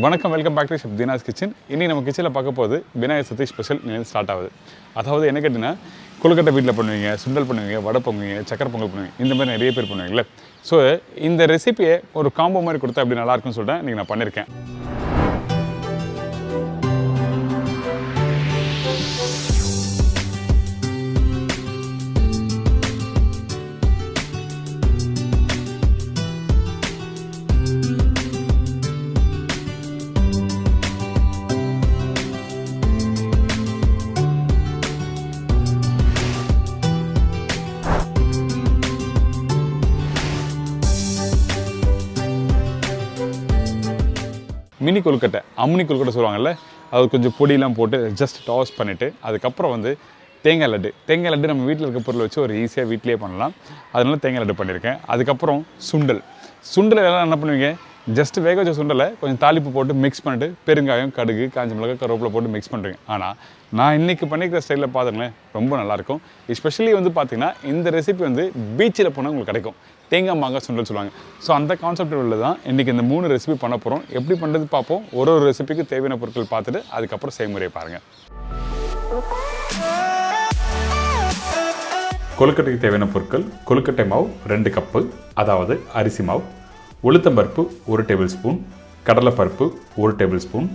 வணக்கம், welcome back to chef Deena's kitchen. இன்றைக்கி நம்ம கிச்சனில் பார்க்க போகுது விநாயகர் சதுர்த்தி ஸ்பெஷல் இன்னும் ஸ்டார்ட் ஆகுது. அதாவது என்ன கேட்டிங்கன்னா, கொழுக்கட்டை வீட்டில் பண்ணுவீங்க, சுண்டல் பண்ணுவீங்க, வடை பொங்குவீங்க, சக்கரை பொங்கல் பண்ணுவீங்க, இந்த மாதிரி நிறைய பேர் பண்ணுவீங்களே. ஸோ இந்த ரெசிபியை ஒரு காம்போ மாதிரி கொடுத்தா அப்படி நல்லாயிருக்குன்னு சொல்லிட்டு இன்றைக்கி நான் பண்ணியிருக்கேன். மினி கொழுக்கட்டை, அம்னி கொழுக்கட்டை சொல்லுவாங்கல்ல, அது கொஞ்சம் பொடியெலாம் போட்டு ஜஸ்ட் டாஸ் பண்ணிவிட்டு அதுக்கப்புறம் வந்து தேங்காய் லட்டு நம்ம வீட்டில் இருக்க பொருளை வச்சு ஒரு ஈஸியாக வீட்டிலே பண்ணலாம். அதனால தேங்காய் லட்டு பண்ணியிருக்கேன். அதுக்கப்புறம் சுண்டல் எல்லாம் என்ன பண்ணுவீங்க, ஜஸ்ட் வேக வச்ச சுண்டலை கொஞ்சம் தாளிப்பு போட்டு மிக்ஸ் பண்ணிட்டு பெருங்காயம், கடுகு, காஞ்ச மிளகாய், கருவேப்பிலை போட்டு மிக்ஸ் பண்ணுறீங்க. ஆனால் நான் இன்றைக்கி பண்ணிக்கிற ஸ்டைலில் பார்த்துங்களேன், ரொம்ப நல்லாயிருக்கும். எஸ்பெஷலி வந்து பார்த்திங்கன்னா இந்த ரெசிபி வந்து பீச்சில் போனால் உங்களுக்கு கிடைக்கும். தேங்காய் மாங்காய் சுண்டல் சொல்லுவாங்க. ஸோ அந்த கான்செப்ட் உள்ள தான் இன்றைக்கி இந்த 3 ரெசிபி பண்ண போகிறோம். எப்படி பண்ணுறது பார்ப்போம். ஒரு ரெசிபிக்கு தேவையான பொருட்கள் பார்த்துட்டு அதுக்கப்புறம் செய்முறையை பாருங்கள். கொழுக்கட்டைக்கு தேவையான பொருட்கள்: கொழுக்கட்டை மாவு 2 கப்பு, அதாவது அரிசி மாவு, உளுத்தம்பருப்பு 1 டேபிள் ஸ்பூன், கடலைப்பருப்பு 1 டேபிள் ஸ்பூன்,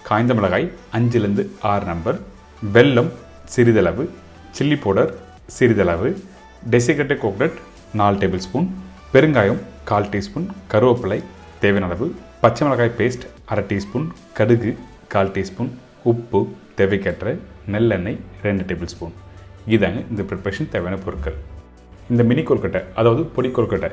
காய்ந்த மிளகாய் 5லேருந்து 6 நம்பர், வெல்லம் சிறிதளவு, சில்லி பவுடர் சிறிதளவு, டெசிகேட்டட் கோகனட் 4 டேபிள் ஸ்பூன், பெருங்காயம் 1/4 டீஸ்பூன், கருவேப்பிலை தேவையான அளவு, பச்சை மிளகாய் பேஸ்ட் 1/2 டீஸ்பூன், கடுகு 1/4 டீஸ்பூன், உப்பு தேவைக்கேற்ற, நெல்லெண்ணெய் 2 டேபிள் ஸ்பூன். இதாங்க இந்த ப்ரிப்பரேஷன் தேவையான பொருட்கள். இந்த மினி கொழுக்கட்டை, அதாவது பொடி கொழுக்கட்டை,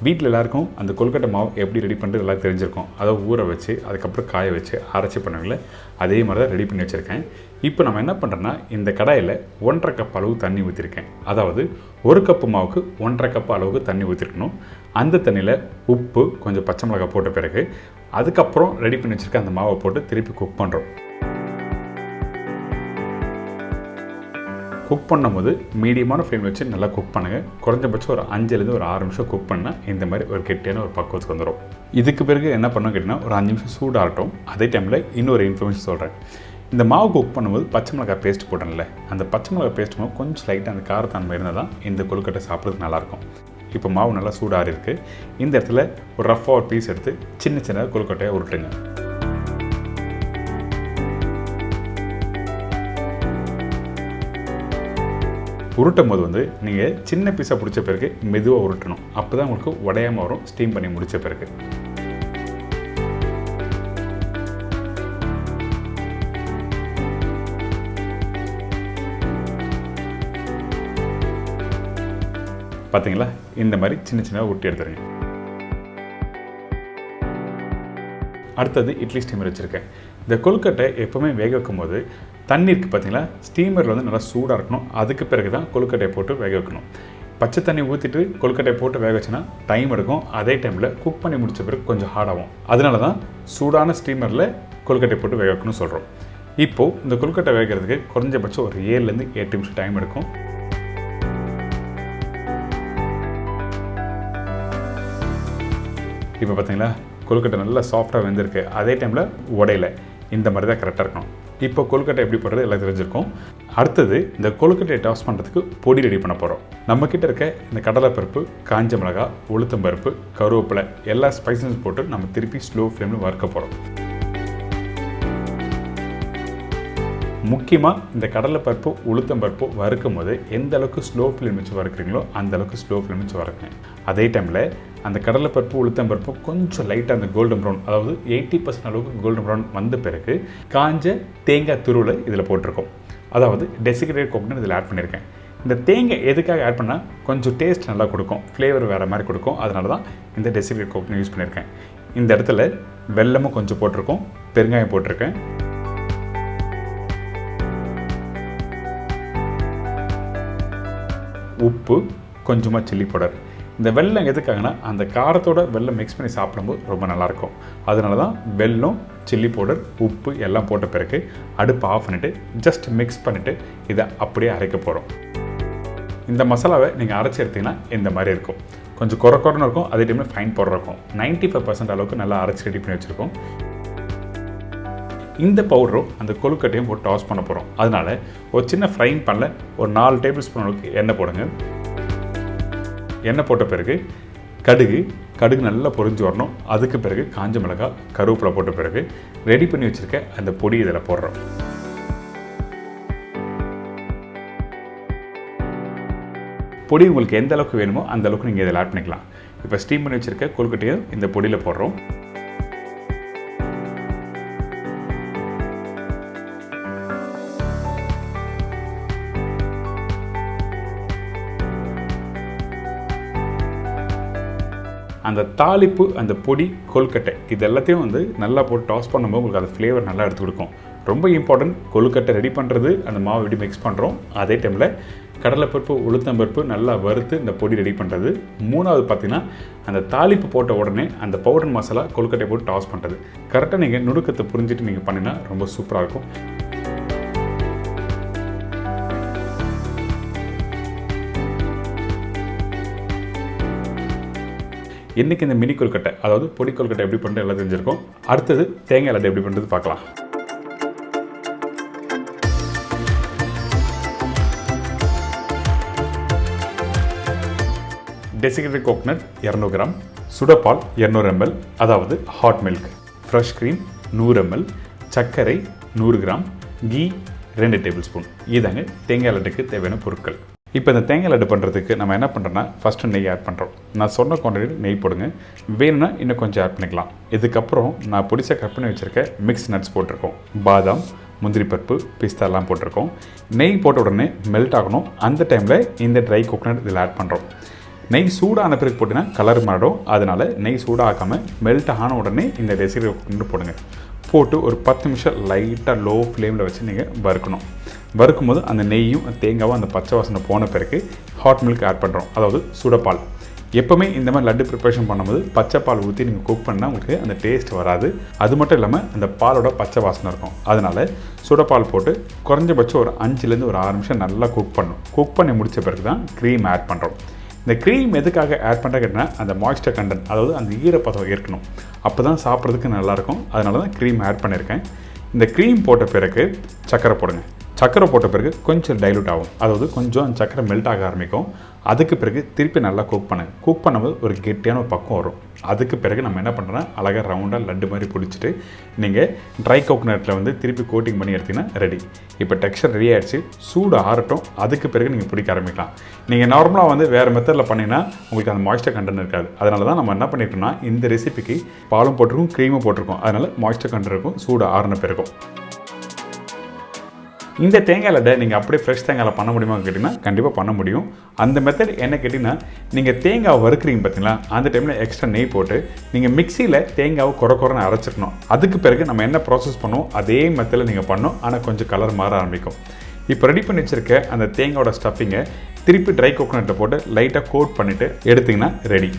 வீட்டில் எல்லாருக்கும் அந்த கொழுக்கட்டை மாவு எப்படி ரெடி பண்ணுறது எல்லாம் தெரிஞ்சிருக்கும். அதை ஊற வச்சு அதுக்கப்புறம் காய வச்சு அரைச்சி பண்ணுவீங்களே, அதே மாதிரி தான் ரெடி பண்ணி வச்சுருக்கேன். இப்போ நம்ம என்ன பண்ணுறோன்னா, இந்த கடாயில் 1.5 கப் அளவு தண்ணி ஊற்றிருக்கேன். அதாவது 1 கப்பு மாவுக்கு 1.5 கப் அளவுக்கு தண்ணி ஊற்றிருக்கணும். அந்த தண்ணியில் உப்பு, கொஞ்சம் பச்சை மிளகாய் போட்ட பிறகு அதுக்கப்புறம் ரெடி பண்ணி வச்சுருக்க அந்த மாவை போட்டு திருப்பி குக் பண்ணுறோம். குக் பண்ணும்போது மீடியமான ஃப்ளேம் வச்சு நல்லா குக் பண்ணுங்கள். குறைஞ்சபட்சம் ஒரு 5லேருந்து ஒரு 6 நிமிஷம் குக் பண்ணால் இந்த மாதிரி ஒரு கெட்டியான ஒரு பக்குவத்துக்கு வந்துடும். இதுக்கு பிறகு என்ன பண்ணணும் கேட்டிங்கன்னா, ஒரு 5 நிமிஷம் சூடாகட்டும். அதே டைமில் இன்னொரு இன்ஃபர்மேஷன் சொல்கிறேன். இந்த மாவு குக் பண்ணும்போது பச்சை மிளகாய் பேஸ்ட் போட்டோம்ல, அந்த பச்சை மிளகாய் பேஸ்ட் கொஞ்சம் லைட்டாக அந்த காரத்தன்மை இருந்தால் தான் இந்த கொழுக்கட்டை சாப்பிட்றதுக்கு நல்லாயிருக்கும். இப்போ மாவு நல்லா சூடாக இருக்குது. இந்த இடத்துல ஒரு ரஃபாக ஒரு பீஸ் எடுத்து சின்ன சின்ன கொழுக்கட்டையை உருட்டுங்க. உருட்டும் போது வந்து நீங்கள் சின்ன பீஸாக பிடிச்ச பிறகு மெதுவாக உருட்டணும். அப்போ தான் உங்களுக்கு உடையாமல் வரும், ஸ்டீம் பண்ணி முடித்த பிறகு. பார்த்தீங்களா, இந்த மாதிரி சின்ன சின்ன உருட்டி எடுத்துருங்க. அடுத்தது இட்லி ஸ்டீமர் வச்சுருக்கேன். இந்த கொழுக்கட்டை எப்போவுமே வேக வைக்கும் போது தண்ணி இருக்குது பார்த்தீங்களா, ஸ்டீமரில் வந்து நல்லா சூடாக இருக்கணும். அதுக்கு பிறகு தான் கொழுக்கட்டையை போட்டு வேக வைக்கணும். பச்சை தண்ணி ஊற்றிட்டு கொழுக்கட்டையை போட்டு வேக வச்சுன்னா டைம் எடுக்கும். அதே டைமில் குக் பண்ணி முடித்த பிறகு கொஞ்சம் ஹார்டாகும். அதனால தான் சூடான ஸ்டீமரில் கொழுக்கட்டை போட்டு வேக வைக்கணும்னு சொல்கிறோம். இப்போது இந்த கொழுக்கட்டை வேகிறதுக்கு குறைஞ்சபட்சம் ஒரு 7லேருந்து 8 நிமிஷம் டைம் எடுக்கும். இப்போ பார்த்தீங்களா, கொழுக்கட்டை நல்லா சாஃப்டாக வெந்திருக்கு. அதே டைமில் உடையில இந்த மாதிரி தான் கரெக்டாக இருக்கணும். இப்போ கொழுக்கட்டை எப்படி போடுறது எல்லாம் தெரிஞ்சிருக்கும். அடுத்தது இந்த கொழுக்கட்டையை டாஸ் பண்ணுறதுக்கு பொடி ரெடி பண்ண போகிறோம். நம்மக்கிட்ட இருக்க இந்த கடலைப்பருப்பு, காஞ்ச மிளகாய், உளுத்தம்பருப்பு, கருவேப்பிலை எல்லா ஸ்பைசஸ் போட்டு நம்ம திருப்பி ஸ்லோ ஃப்ளேமில் வறுக்க போகிறோம். முக்கியமாக இந்த கடலைப்பருப்பு, உளுத்தம்பருப்பு வறுக்கும் போது எந்த அளவுக்கு ஸ்லோ ஃப்ளேம் வச்சு வறுக்கிறீங்களோ அந்த அளவுக்கு ஸ்லோ ஃப்ளேம் வச்சு வறுக்குங்க. அதே டைமில் அந்த கடலைப்பருப்பு, உளுத்தம்பருப்பு கொஞ்சம் லைட்டாக அந்த கோல்டன் ப்ரௌன், அதாவது 80% அளவுக்கு கோல்டன் ப்ரௌன் வந்த பிறகு காஞ்ச தேங்காய் துருவலை இதில் போட்டிருக்கோம். அதாவது டெசிகேட்டட் கோகனட் இதில் ஆட் பண்ணியிருக்கேன். இந்த தேங்காய் எதுக்காக ஆட் பண்ணால் கொஞ்சம் டேஸ்ட் நல்லா கொடுக்கும், ஃப்ளேவர் வேறு மாதிரி கொடுக்கும். அதனால தான் இந்த டெசிகேட்டட் கோகனட் யூஸ் பண்ணியிருக்கேன். இந்த இடத்துல வெல்லமும் கொஞ்சம் போட்டிருக்கோம், பெருங்காயம் போட்டிருக்கேன், உப்பு, கொஞ்சமாக சில்லி பவுடர். இந்த வெல்லம் எதுக்காகனா அந்த காரத்தோட வெல்லம் மிக்ஸ் பண்ணி சாப்பிடும்போது ரொம்ப நல்லாயிருக்கும். அதனால தான் வெல்லம், சில்லி பவுடர், உப்பு எல்லாம் போட்ட பிறகு அடுப்பு ஆஃப் பண்ணிவிட்டு ஜஸ்ட் மிக்ஸ் பண்ணிவிட்டு இதை அப்படியே அரைக்க போகிறோம். இந்த மசாலாவை நீங்கள் அரைச்சி எடுத்திங்கன்னா இந்த மாதிரி இருக்கும். கொஞ்சம் குறைன்னு இருக்கும், அதே டைமில் ஃபைன் பவுடர் இருக்கும். 95% அளவுக்கு நல்லா அரைச்சி ரெடி பண்ணி வச்சுருக்கோம். இந்த பவுடரும் அந்த கொழுக்கட்டையும் போட்டு டாஸ் பண்ண போகிறோம். அதனால் ஒரு சின்ன ஃப்ரைங் பேனில் ஒரு 4 டேபிள் ஸ்பூன் அளவுக்கு எண்ணெய் போடுங்க. எண்ணெய் போட்ட பிறகு கடுகு நல்லா பொரிஞ்சு வரணும். அதுக்கு பிறகு காஞ்ச மிளகாய், கருவேப்பிலை போட்ட பிறகு ரெடி பண்ணி வச்சுருக்க அந்த பொடி இதில் போடுறோம். பொடி உங்களுக்கு எந்த அளவுக்கு வேணுமோ அந்த அளவுக்கு நீங்கள் இதில் ஆட் பண்ணிக்கலாம். இப்போ ஸ்டீம் பண்ணி வச்சுருக்க கொழுக்கட்டையும் இந்த பொடியில் போடுறோம். அந்த தாளிப்பு, அந்த பொடி, கொழுக்கட்டை இது எல்லாத்தையும் வந்து நல்லா போட்டு டாஸ் பண்ணும்போது உங்களுக்கு அந்த ஃப்ளேவர் நல்லா எடுத்து கொடுக்கும். ரொம்ப இம்பார்ட்டன்ட், கொழுக்கட்டை ரெடி பண்ணுறது, அந்த மாவு எப்படி மிக்ஸ் பண்ணுறோம், அதே டைமில் கடலைப்பருப்பு, உளுத்தம்பருப்பு நல்லா வறுத்து இந்த பொடி ரெடி பண்ணுறது. 3வது பார்த்திங்கன்னா அந்த தாளிப்பு போட்ட உடனே அந்த பவுடர் மசாலா கொழுக்கட்டை போட்டு டாஸ் பண்ணுறது. கரெக்டாக நீங்கள் நுணுக்கத்தை புரிஞ்சுட்டு நீங்கள் பண்ணினா ரொம்ப சூப்பராக இருக்கும். இன்றைக்கி இந்த மினி கொழுக்கட்டை, அதாவது பொடி கொழுக்கட்டை எப்படி பண்ணுறது எல்லாம் தெரிஞ்சிருக்கும். அடுத்தது தேங்காய் லட்டு எப்படி பண்ணுறது பார்க்கலாம். டெசிகேட்டட் கோகனட் 200 கிராம், சுடப்பால் 200 ml, அதாவது hot milk, fresh cream 100 ml, சர்க்கரை 100 கிராம், கீ 2 டேபிள் ஸ்பூன். இதாங்க தேங்காய் லட்டுக்கு தேவையான பொருட்கள். இப்போ இந்த தேங்காய் லட்டு பண்ணுறதுக்கு நம்ம என்ன பண்ணுறோன்னா ஃபஸ்ட்டு நெய் ஆட் பண்ணுறோம். நான் சொன்ன குவான்டிட்டி நெய் போடுங்க. வேணும்னா இன்னும் கொஞ்சம் ஆட் பண்ணிக்கலாம். இதுக்கப்புறம் நான் பொடிசாக கட் பண்ணி வச்சுருக்க மிக்ஸ் நட்ஸ் போட்டிருக்கோம். பாதாம், முந்திரி பருப்பு, பிஸ்தாலாம் போட்டிருக்கோம். நெய் போட்ட உடனே மெல்ட் ஆகணும். அந்த டைமில் இந்த ட்ரை கோகனட் இதில் ஆட் பண்ணுறோம். நெய் சூடான பிறகு போட்டிங்கன்னா கலர் மாறிடும். அதனால் நெய் சூடாகாமல் மெல்ட் ஆன உடனே இந்த டெசிகேட்டட் கோகனட் போடுங்க. போட்டு ஒரு 10 நிமிஷம் லைட்டாக லோ ஃப்ளேமில் வச்சு நீங்கள் வறுக்கணும். வறுக்கும் போது அந்த நெய்யும் தேங்காவும் அந்த பச்சை வாசனை போன பிறகு ஹாட் மில்க் ஆட் பண்ணுறோம், அதாவது சுடப்பால். எப்போவுமே இந்த மாதிரி லட்டு ப்ரிப்பரேஷன் பண்ணும்போது பச்சை பால் ஊற்றி நீங்கள் குக் பண்ணால் உங்களுக்கு அந்த டேஸ்ட் வராது. அது மட்டும் இல்லாமல் அந்த பாலோட பச்சை வாசனை இருக்கும். அதனால் சுடப்பால் போட்டு குறைஞ்சபட்சம் ஒரு 5லேருந்து ஒரு 6 நிமிஷம் நல்லா குக் பண்ணணும். குக் பண்ணி முடித்த பிறகு தான் க்ரீம் ஆட் பண்ணுறோம். இந்த க்ரீம் எதுக்காக ஆட் பண்ணுறதுன்னா அந்த மாய்ஸ்டர் கண்டென்ட், அதாவது அந்த ஈரப்பதம் இருக்கணும். அப்போ தான் சாப்பிட்றதுக்கு நல்லாயிருக்கும். அதனால தான் க்ரீம் ஆட் பண்ணியிருக்கேன். இந்த க்ரீம் போட்ட பிறகு சர்க்கரை போடுங்க. சர்க்கரை போட்ட பிறகு கொஞ்சம் டைலூட் ஆகும், அதாவது கொஞ்சம் அந்த சர்க்கரை மெல்ட் ஆக ஆரம்பிக்கும். அதுக்கு பிறகு திருப்பி நல்லா குக் பண்ணுங்க. குக் பண்ணும்போது ஒரு கெட்டியான ஒரு பக்கம் வரும். அதுக்கு பிறகு நம்ம என்ன பண்ணுறோன்னா அழகாக ரவுண்டாக லட்டு மாதிரி பிடிச்சிட்டு நீங்கள் ட்ரை கோகனட்டில் வந்து திருப்பி கோட்டிங் பண்ணி எடுத்திங்கன்னா ரெடி. இப்போ டெக்ஸ்சர் ரெடி ஆகிடுச்சு. சூடு ஆறட்டும். அதுக்கு பிறகு நீங்கள் பிடிக்க ஆரம்பிக்கலாம். நீங்கள் நார்மலாக வந்து வேறு மெத்தடில் பண்ணிங்கன்னா உங்களுக்கு அந்த மாய்ஸ்டர் கண்டென்ட் இருக்காது. அதனால தான் நம்ம என்ன பண்ணிட்டோம்னா இந்த ரெசிபிக்கு பாலும் போட்டிருக்கோம், க்ரீமும் போட்டிருக்கோம். அதனால் மாய்ஸ்டர் கண்டென்ட் இருக்கும், சூடு ஆறின பிறகும். இந்த தேங்காய் லட்டை நீங்கள் அப்படியே ஃப்ரெஷ் தேங்காயில் பண்ண முடியுமா கேட்டிங்கன்னா கண்டிப்பாக பண்ண முடியும். அந்த மெத்தட் என்ன கேட்டிங்கன்னா, நீங்கள் தேங்காய் வறுக்கிறீங்க பார்த்தீங்களா, அந்த டைமில் எக்ஸ்ட்ரா நெய் போட்டு நீங்கள் மிக்சியில் தேங்காவை குறைன்னு அரைச்சிக்கணும். அதுக்கு பிறகு நம்ம என்ன ப்ராசஸ் பண்ணுவோம் அதே மெத்தடில் நீங்கள் பண்ணணும். ஆனால் கொஞ்சம் கலர் மாற ஆரம்பிக்கும். இப்போ ரெடி பண்ணி வச்சுருக்க அந்த தேங்காயோட ஸ்டஃபிங்கை திருப்பி ட்ரை கோகனட்டை போட்டு லைட்டாக கோட் பண்ணிவிட்டு எடுத்திங்கன்னா ரெடி.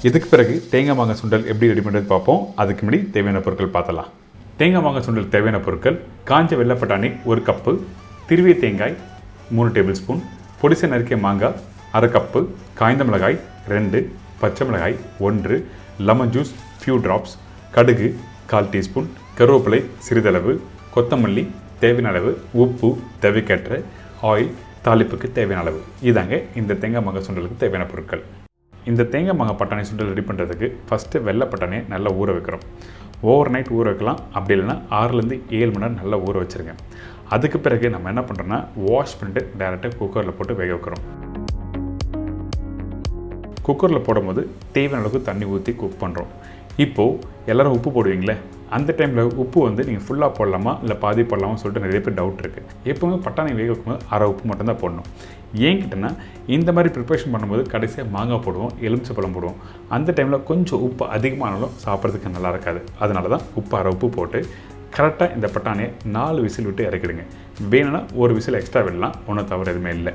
இதுக்கு பிறகு தேங்காய் மாங்காய் சுண்டல் எப்படி ரெடி பண்ணுறது பார்ப்போம். அதுக்கு முன்னாடி தேவையான பொருட்கள் பார்த்தலாம். தேங்காய் மாங்காய் சுண்டல் தேவையான பொருட்கள்: காஞ்ச வெள்ளை பட்டாணி 1 கப்பு, திருவிய தேங்காய் 3 டேபிள் ஸ்பூன், பொடிசை நறுக்கிய மாங்காய் 1/2 கப்பு, காய்ந்த மிளகாய் 2, பச்சை மிளகாய் 1, லெமன் ஜூஸ் ஃபியூ ட்ராப்ஸ், கடுகு 1/4 டீஸ்பூன், கருவேப்பிலை சிறிதளவு, கொத்தமல்லி தேவையான அளவு, உப்பு தேவைக்கேற்ற, ஆயில் தாளிப்புக்கு தேவையான அளவு. இதாங்க இந்த தேங்காய் மாங்காய் சுண்டலுக்கு தேவையான பொருட்கள். இந்த தேங்காய் மாங்காய் பட்டாணி சுண்டல் ரெடி பண்ணுறதுக்கு ஃபஸ்ட்டு வெள்ளை பட்டாணியை நல்லா ஊற வைக்கிறோம். ஓவர் நைட் ஊற வைக்கலாம். அப்படி இல்லைன்னா 6லேருந்து 7 மணி நேரம் நல்லா ஊற வச்சுருங்க. அதுக்கு பிறகு நம்ம என்ன பண்ணுறோன்னா வாஷ் பண்ணிட்டு டைரெக்டாக குக்கரில் போட்டு வேக வைக்கிறோம். குக்கரில் போடும்போது தேவையான அளவுக்கு தண்ணி ஊற்றி குக் பண்ணுறோம். இப்போது எல்லோரும் உப்பு போடுவீங்களே, அந்த டைமில் உப்பு வந்து நீங்கள் ஃபுல்லாக போடலாமா இல்லை பாதி போடலாமா சொல்லிட்டு நிறைய பேர் டவுட் இருக்குது. எப்போவுமே பட்டாணி வேக வைக்கும்போது 1/2 உப்பு மட்டும்தான் போடணும். ஏன் கிட்டனா இந்த மாதிரி ப்ரிப்பரேஷன் பண்ணும்போது கடைசியாக மாங்காய் போடுவோம், எலுமிச்சை பழம் போடுவோம். அந்த டைமில் கொஞ்சம் உப்பு அதிகமானாலும் சாப்பிட்றதுக்கு நல்லா இருக்காது. அதனால தான் உப்பு 1/2 உப்பு போட்டு கரெக்டாக இந்த பட்டாணியை 4 விசில் விட்டு இறக்கிடுங்க. வேணும்னா 1 விசில் எக்ஸ்ட்ரா விடலாம், ஒன்றும் தவறு எதுவுமே இல்லை.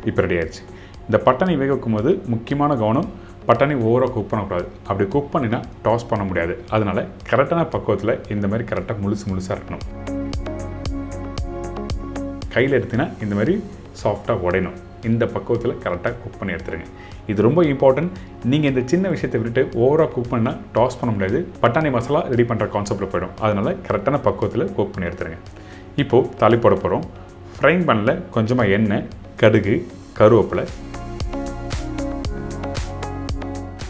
இப்போ ரெடி ஆயிடுச்சு. இந்த பட்டாணி வேக வைக்கும்போது முக்கியமான கவனம், பட்டாணி ஓவராக குக் பண்ணக்கூடாது. அப்படி குக் பண்ணினா டாஸ் பண்ண முடியாது. அதனால் கரெக்டான பக்குவத்தில் இந்த மாதிரி கரெக்டாக முழுசாக இருக்கணும். கையில் எடுத்தினா இந்த மாதிரி சாஃப்டாக உடையணும். இந்த பக்குவத்தில் கரெக்டாக குக் பண்ணி எடுத்துருங்க. இது ரொம்ப இம்பார்ட்டன்ட். நீங்கள் இந்த சின்ன விஷயத்தை விட்டுட்டு ஓவராக குக் பண்ணால் டாஸ் பண்ண முடியாது. பட்டாணி மசாலா ரெடி பண்ணுற கான்செப்டில் போய்டும். அதனால் கரெக்டான பக்குவத்தில் குக் பண்ணி எடுத்துருங்க. இப்போது தாளி போட போகிறோம். ஃப்ரைங் பேனில் கொஞ்சமாக எண்ணெய், கடுகு, கருவேப்பிலை,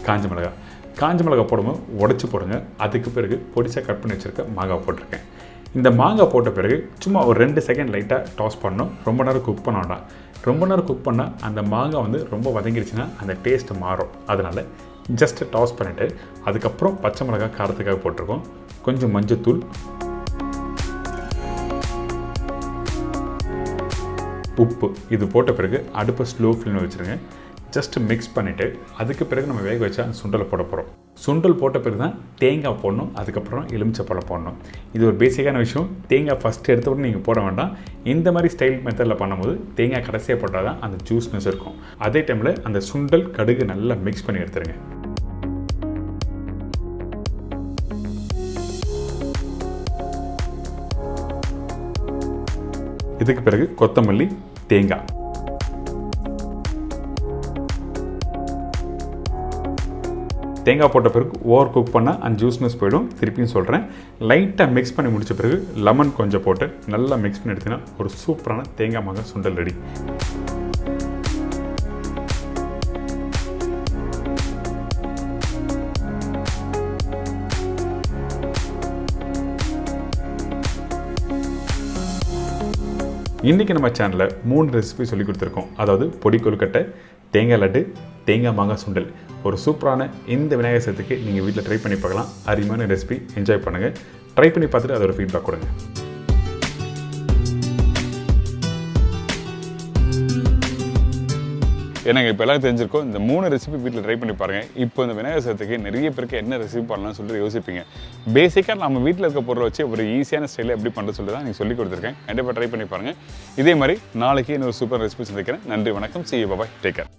காஞ்ச மிளகாய் போடும்போது உடச்சி போடுங்க. அதுக்கு பிறகு பொடிசாக கட் பண்ணி வச்சுருக்க மாங்காய் போட்டிருக்கேன். இந்த மாங்காய் போட்ட பிறகு சும்மா ஒரு 2 செகண்ட் லைட்டாக டாஸ் பண்ணணும். ரொம்ப நேரம் குக் பண்ண வேண்டாம். ரொம்ப நேரம் குக் பண்ணால் அந்த மாங்காய் வந்து ரொம்ப வதங்கிடுச்சுன்னா அந்த டேஸ்ட்டு மாறும். அதனால் ஜஸ்ட்டு டாஸ் பண்ணிவிட்டு அதுக்கப்புறம் பச்சை மிளகாய் காரத்துக்காக போட்டிருக்கோம். கொஞ்சம் மஞ்சத்தூள், உப்பு. இது போட்ட பிறகு அடுப்பை ஸ்லோ ஃப்ளேமில் வச்சுருங்க. ஜஸ்ட்டு மிக்ஸ் பண்ணிவிட்டு அதுக்கு பிறகு நம்ம வேக வச்சா அந்த சுண்டலை போட போகிறோம். சுண்டல் போட்ட பிறகு தான் தேங்காய் போடணும். அதுக்கப்புறம் எலுமிச்சப்பழம் போடணும். இது ஒரு பேசிக்கான விஷயம். தேங்காய் ஃபஸ்ட்டு எடுத்த உடனே நீங்கள் போட வேண்டாம். இந்த மாதிரி ஸ்டைல் மெத்தடில் பண்ணும்போது தேங்காய் கடைசியாக போட்டால் தான் அந்த ஜூஸ்னஸ் இருக்கும். அதே டைமில் அந்த சுண்டல், கடுகு நல்லா மிக்ஸ் பண்ணி எடுத்துருங்க. இதுக்கு பிறகு கொத்தமல்லி, தேங்காய். தேங்காய் போட்ட பிறகு ஓவர் குக் பண்ணால் அந்த ஜூஸ்னஸ் போய்டும். திருப்பியும் சொல்கிறேன், லைட்டாக மிக்ஸ் பண்ணி முடித்த பிறகு லெமன் கொஞ்சம் போட்டு நல்லா மிக்ஸ் பண்ணி எடுத்திங்கன்னா ஒரு சூப்பரான தேங்காய் மாங்காய் சுண்டல் ரெடி. இன்றைக்கி நம்ம சேனலில் 3 ரெசிபி சொல்லி கொடுத்துருக்கோம். அதாவது பொடி கொழுக்கட்டை, தேங்காய் லட்டு, தேங்காய் மாங்காய் சுண்டல். ஒரு சூப்பரான இந்த விநாயகர் சதுர்த்திக்கு நீங்கள் வீட்டில் ட்ரை பண்ணி பார்க்கலாம். அருமையான ரெசிபி, என்ஜாய் பண்ணுங்கள். ட்ரை பண்ணி பார்த்துட்டு அதோட ஃபீட்பேக் கொடுங்க. எனக்கு இப்போ எல்லாம் தெரிஞ்சிருக்கோம். இந்த 3 ரெசிபி வீட்டில் ட்ரை பண்ணி பாருங்கள். இப்போ இந்த விநாயகர் சதுர்த்திக்கு நிறைய பேருக்கு என்ன ரெசிபி பண்ணலாம்னு சொல்லிட்டு யோசிப்பீங்க. பேசிக்காக நம்ம வீட்டில் இருக்க பொருளை வச்சு ஒரு ஈஸியான ஸ்டைலில் எப்படி பண்ணுறது சொல்லி தான் நீங்கள் சொல்லி கொடுத்துருக்கேன். கண்டிப்பாக ட்ரை பண்ணி பாருங்கள். இதே மாதிரி நாளைக்கு இன்னொரு சூப்பர் ரெசிபி சந்திக்கிறேன். நன்றி, வணக்கம். See you, bye bye, take care.